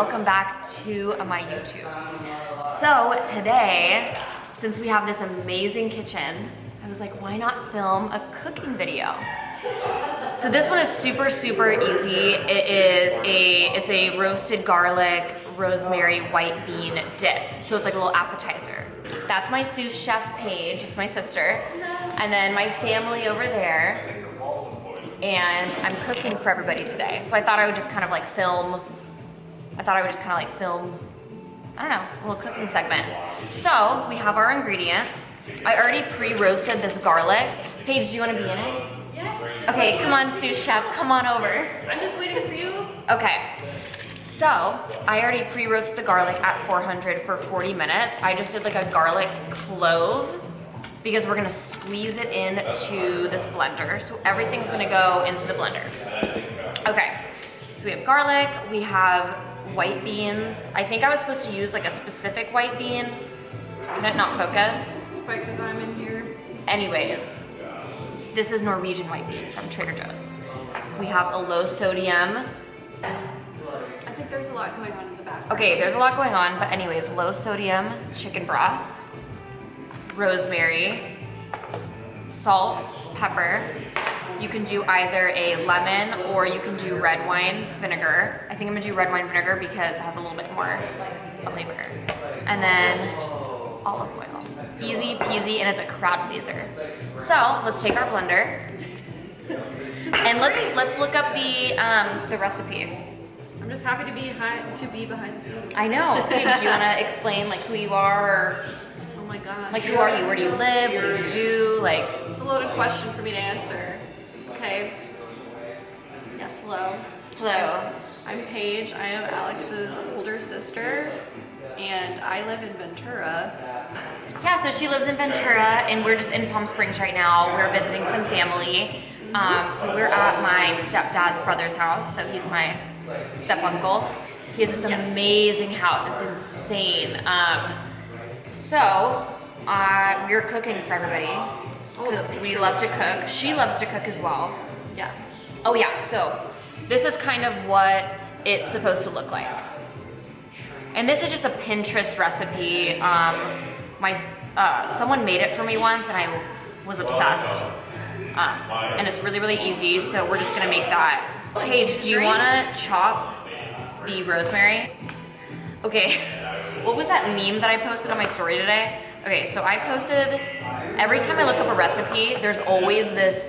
welcome back to my YouTube. So today, since we have this amazing kitchen, I was like, why not film a cooking video? So this one is super easy. It's a roasted garlic, rosemary, white bean dip. So it's like a little appetizer. That's my sous chef Paige, it's my sister. And then my family over there. And I'm cooking for everybody today. So I thought I would just kind of like film, I don't know, a little cooking segment. So we have our ingredients. I already pre-roasted this garlic. Paige, do you want to be in it? Yes. Okay, come on, sous chef, come on over. I'm just waiting for you. Okay, so I already pre-roasted the garlic at 400 for 40 minutes. I just did like a garlic clove because we're gonna squeeze it into this blender. So everything's gonna go into the blender. Okay, so we have garlic, we have white beans. I think I was supposed to use like a specific white bean. Can it not focus? It's probably because I'm in here. Anyways, this is Norwegian white bean from Trader Joe's. We have a low sodium. I think there's a lot going on in the back. Okay, there's a lot going on, but anyways, low sodium chicken broth, rosemary, salt, pepper. You can do either a lemon or you can do red wine vinegar. I think I'm gonna do red wine vinegar because it has a little bit more flavor. And then olive oil. Easy peasy, and it's a crowd pleaser. So let's take our blender and let's look up the recipe. I'm just happy to be behind the scenes. I know. Paige, do you want to explain like who you are? Or, oh my god. like who are you? Where do you live? What do you do? Like, it's a loaded question for me to answer. Okay. Yes, hello. hello. I'm Paige. I am Alex's older sister, and I live in Ventura. Yeah, so she lives in Ventura, and we're just in Palm Springs right now. We're visiting some family. So we're at my stepdad's brother's house. So he's my step uncle. He has this amazing house. It's insane. So we're cooking for everybody because we love to cook. She loves to cook as well. Yes. Oh yeah. So this is kind of what it's supposed to look like. And this is just a Pinterest recipe. Someone made it for me once, and I was obsessed. And it's really easy. So we're just gonna make that. Paige, do you wanna chop the rosemary? Okay, what was that meme that I posted on my story today? Okay, so I posted, every time I look up a recipe, there's always this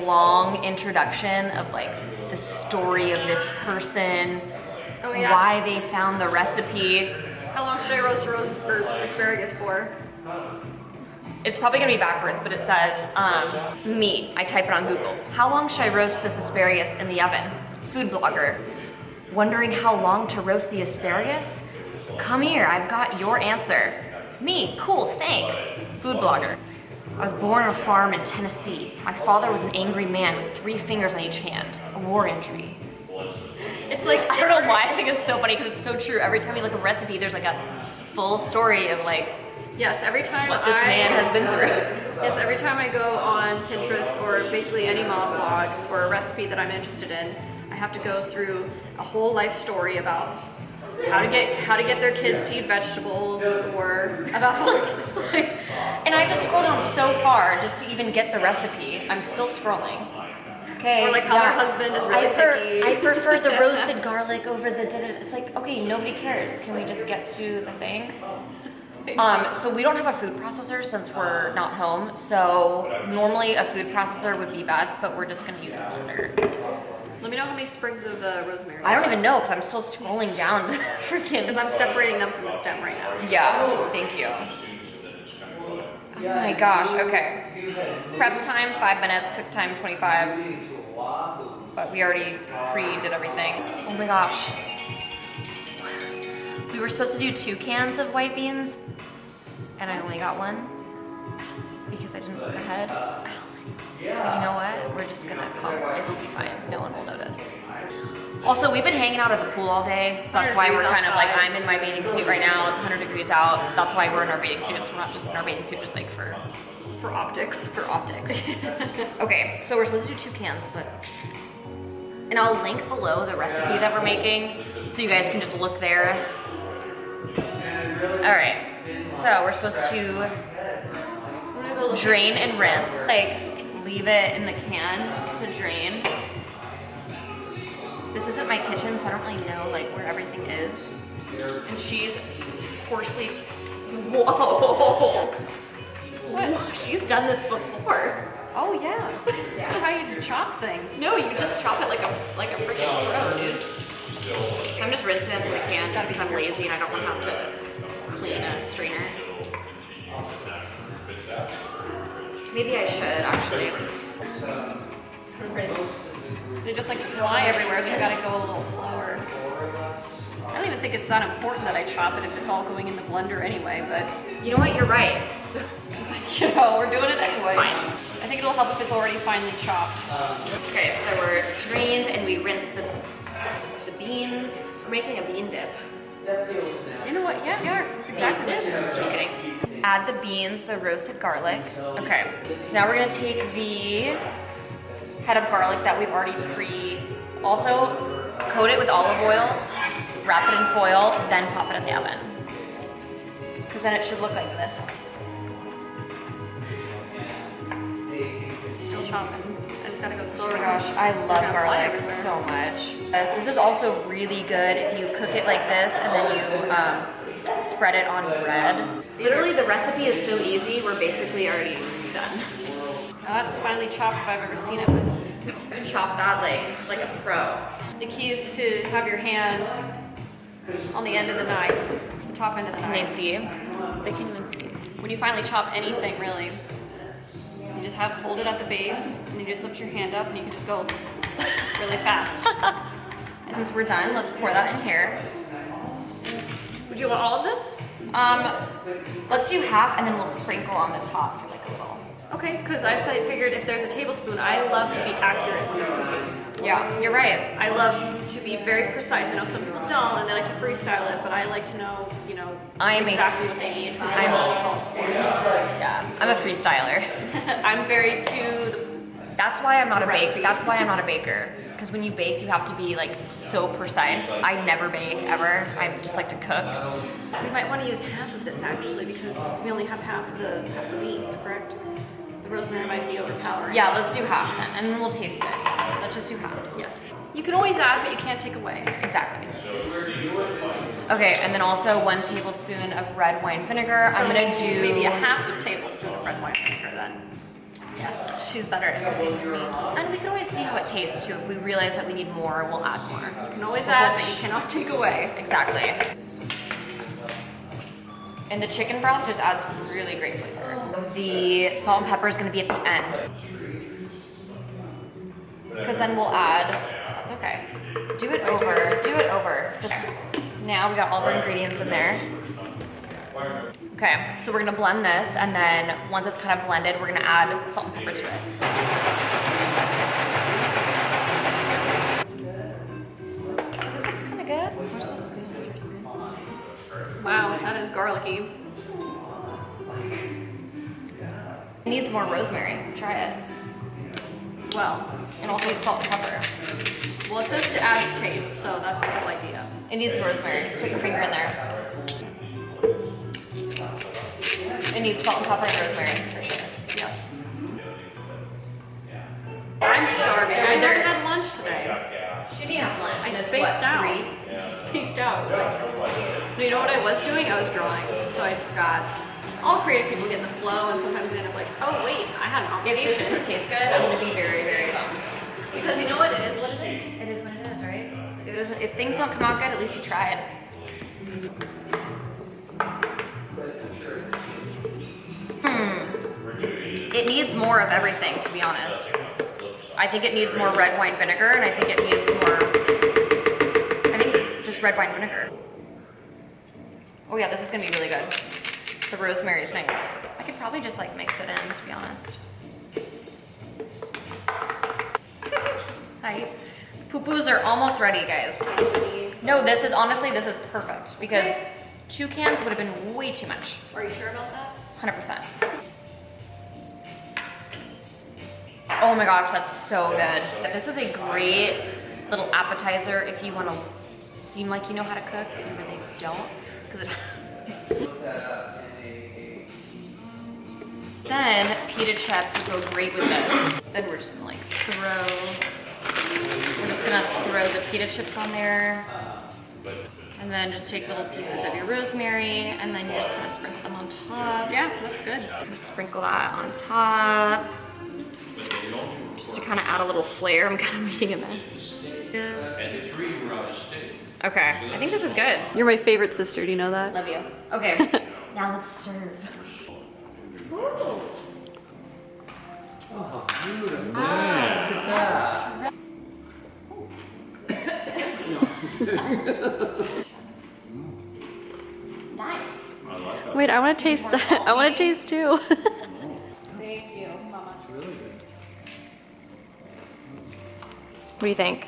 long introduction of like the story of this person, why they found the recipe. How long should I roast asparagus for? It's probably gonna be backwards, but it says, I type it on Google. How long should I roast this asparagus in the oven? Food blogger. Wondering how long to roast the asparagus? Come here, I've got your answer. Me, cool, thanks. Food blogger. I was born on a farm in Tennessee. My father was an angry man with 3 fingers on each hand. A war injury. It's like, I don't know why I think it's so funny because it's so true. Every time you look at a recipe, there's like a full story of like, yes, every time what this man has been through. Yes, every time I go on Pinterest or basically any mom blog for a recipe that I'm interested in, I have to go through a whole life story about how to get their kids to eat vegetables, or about how and I have to scroll down so far just to even get the recipe. I'm still scrolling. Okay. Or like how their husband is really picky. I prefer the roasted garlic over the It's like, okay, nobody cares. Can we just get to the thing? So we don't have a food processor since we're not home. So normally a food processor would be best, but we're just gonna use a blender. Let me know how many sprigs of rosemary. I don't even know because I'm still scrolling down the freaking. Because I'm separating them from the stem right now. Yeah, thank you. Oh my gosh, okay. Prep time, 5 minutes, cook time, 25. But we already pre-did everything. Oh my gosh. We were supposed to do 2 cans of white beans, and I only got 1 because I didn't look ahead. But you know what? We're just gonna come. It'll be fine. No one will notice. Also, we've been hanging out at the pool all day, so that's why we're kind of like, I'm in my bathing suit right now. It's 100 degrees out, so that's why we're in our bathing suits. We're not just in our bathing suit just like for optics. Okay, so we're supposed to do 2 cans, but And I'll link below the recipe that we're making so you guys can just look there. All right, so we're supposed to drain and rinse. Like, leave it in the can to drain. This isn't my kitchen, so I don't really know like where everything is. And she's coarsely, whoa. What? She's done this before. Oh yeah, this is how you chop things. No, you just chop it like a freaking pro, dude. So I'm just rinsing it in the can just because I'm lazy and I don't want to have to clean a strainer. Maybe I should actually. They just like to fly everywhere, so you gotta go a little slower. I don't even think it's that important that I chop it if it's all going in the blender anyway, but You know what? You're right. So, you know, we're doing it anyway. It's fine. I think it'll help if it's already finely chopped. okay, so we're drained and we rinsed the beans. We're making a bean dip. You know what? Yeah, that's exactly what it is. Just kidding. Add the beans, the roasted garlic. Okay, so now we're gonna take the head of garlic that we've already also coat it with olive oil, wrap it in foil, then pop it in the oven. Because then it should look like this. Still chopping. I just gotta go slower. Oh my gosh, I love garlic so much. This is also really good if you cook it like this and then you spread it on bread. Literally, the recipe is so easy, we're basically already done. Oh, that's finely chopped if I've ever seen it. But You chop that like a pro. the key is to have your hand on the end of the knife, the top end of the Can they knife. see? They can even see. When you finally chop anything, really, you just hold it at the base, and you just lift your hand up, and you can just go really fast. And since we're done, let's pour that in here. Would you want all of this? Let's do half and then we'll sprinkle on the top for like a little. Okay, because I figured if there's a tablespoon, I love to be accurate when I'm cooking. Yeah, you're right. I love to be very precise. I know some people don't, and they like to freestyle it, but I like to know, exactly what they need. Because I'm calls for it. Yeah, I'm a freestyler. I'm very to That's why I'm not a Recipe. baker. That's why I'm not a baker. Because when you bake, you have to be like so precise. I never bake ever. I just like to cook. We might want to use half of this actually, because we only have half the beans, correct? The rosemary might be overpowering. Yeah, let's do half then, and then we'll taste it. Let's just do half. Yes. You can always add, but you can't take away. Exactly. Okay, and then also 1 tablespoon of red wine vinegar. So I'm gonna do maybe a half a tablespoon of red wine vinegar then. Yes, she's better at cooking than me. And we can always see how it tastes too. If we realize that we need more, we'll add more. You can always add, but you cannot take away. Exactly. And the chicken broth just adds really great flavor. The salt and pepper is gonna be at the end. Because then we'll add, that's okay. Do it over. Just, now we got all of our ingredients in there. Okay, so we're gonna blend this, and then once it's kind of blended, we're gonna add salt and pepper to it. This looks kind of good. Where's the spoon? Where's your spoon? Wow, that is garlicky. It needs more rosemary. Try it. Well, And also salt and pepper. well, it says to add taste, so that's the whole idea. It needs rosemary. Put your finger in there. It needs salt and pepper and rosemary for sure. Yes. I'm starving. I never had lunch today. Should be enough lunch. I And it's spaced what, out. 3? Spaced out. You know what I was doing? I was drawing, so I forgot. All creative people get in the flow, and sometimes they end up like, oh wait, I had an If this obligation. doesn't taste good, I'm gonna be very, very bummed. Because you know what? It is what it is. It is what it is, right? If things don't come out good, at least you tried. It needs more of everything, to be honest. I think it needs more red wine vinegar, and I think it needs more, just red wine vinegar. Oh yeah, this is gonna be really good. The rosemary is nice. I could probably just like mix it in, to be honest. Hi. Poo-poos are almost ready, guys. No, this is perfect because 2 cans would have been way too much. Are you sure about that? 100%. Oh my gosh, that's so good. This is a great little appetizer if you want to seem like you know how to cook and you really don't. Because then pita chips would go great with this. Then we're just gonna like we're just gonna throw the pita chips on there. And then just take little pieces of your rosemary and then you just kind of sprinkle them on top. Yeah, that's good. Kind of sprinkle that on top. Just to kind of add a little flair. I'm kind of making a mess. Okay, I think this is good. You're my favorite sister, do you know that? Love you. Okay, now let's serve. Oh, beautiful. Look at that. Nice. Wait, I want to taste. I want to taste too. Thank you, Mama. It's really good. What do you think?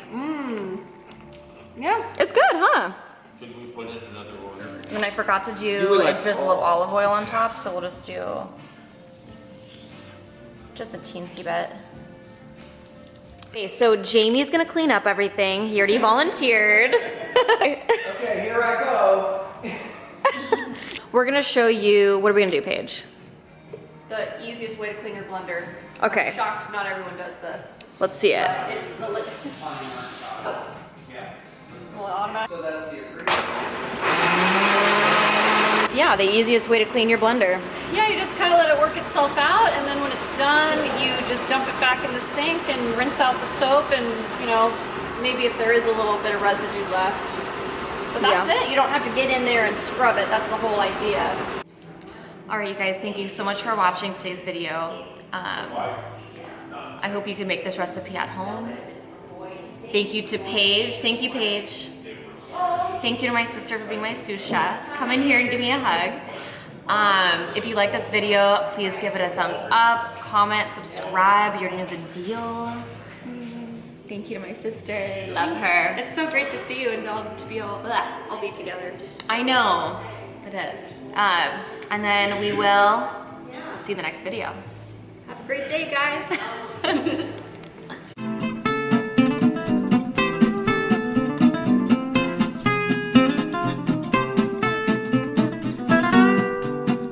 Yeah. It's good, huh? Should we put in another order? And I forgot to You do would a like drizzle of olive oil on top, so we'll just do just a teensy bit. Okay, so Jamie's gonna clean up everything. He already volunteered. Okay, here I go. We're gonna show you, what are we gonna do, Paige? The easiest way to clean your blender. Okay. I'm shocked not everyone does this. Let's see it. But it's the lid. Well, automatic. So that's the agreement. Yeah, the easiest way to clean your blender. Yeah, you just kind of let it work itself out, and then when it's done, you just dump it back in the sink and rinse out the soap, and you know, maybe if there is a little bit of residue left. But that's it. You don't have to get in there and scrub it. That's the whole idea. All right, you guys, thank you so much for watching today's video. I hope you can make this recipe at home. Thank you to Paige. Thank you, Paige. Thank you to my sister for being my sous chef. Come in here and give me a hug. If you like this video, please give it a thumbs up, comment, subscribe. You already know the deal. Thank you to my sister. Love her. It's so great to see you and all to be all be together. I know, it is. And then we will see you in the next video. Have a great day, guys.